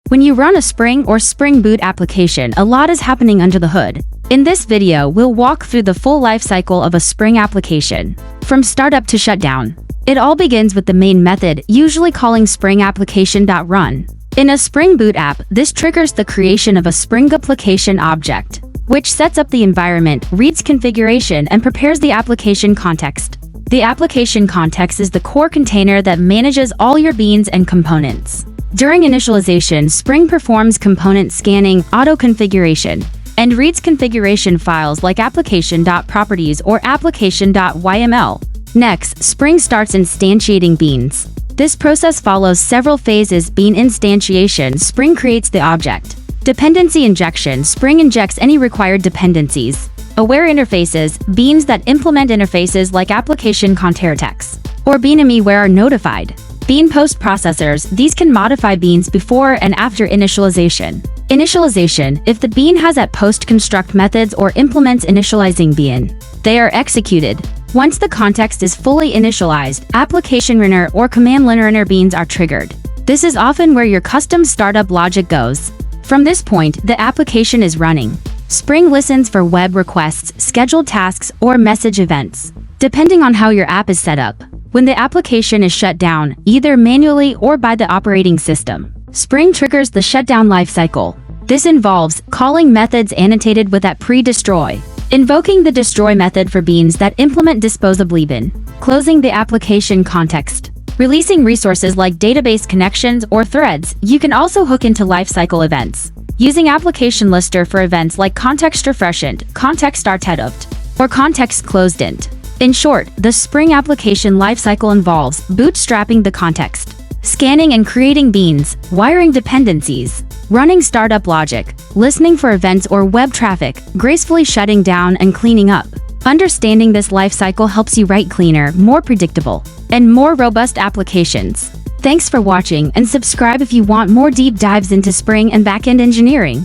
When you run a Spring or Spring Boot application, a lot is happening under the hood. In this video, we'll walk through the full lifecycle of a Spring application, from startup to shutdown. It all begins with the main method, usually calling SpringApplication.run. In a Spring Boot app, this triggers the creation of a SpringApplication object, which sets up the environment, reads configuration, and prepares the application context. The application context is the core container that manages all your beans and components. During initialization, Spring performs component scanning, auto-configuration, and reads configuration files like application.properties or application.yml. Next, Spring starts instantiating beans. This process follows several phases. Bean instantiation, Spring creates the object. Dependency injection, Spring injects any required dependencies. Aware interfaces, beans that implement interfaces like application context or bean where are notified. Bean post-processors, these can modify beans before and after initialization. Initialization, if the bean has at post-construct methods or implements initializing bean, they are executed. Once the context is fully initialized, application runner or command runner beans are triggered. This is often where your custom startup logic goes. From this point, the application is running. Spring listens for web requests, scheduled tasks, or message events, depending on how your app is set up. When the application is shut down, either manually or by the operating system, Spring triggers the shutdown lifecycle. This involves calling methods annotated with at pre-destroy, invoking the destroy method for beans that implement disposably bin, closing the application context, releasing resources like database connections or threads. You can also hook into lifecycle events, using application lister for events like context refreshent, context started, or context closedent. In short, the Spring application lifecycle involves bootstrapping the context, scanning and creating beans, wiring dependencies, running startup logic, listening for events or web traffic, gracefully shutting down and cleaning up. Understanding this lifecycle helps you write cleaner, more predictable, and more robust applications. Thanks for watching, and subscribe if you want more deep dives into Spring and backend engineering.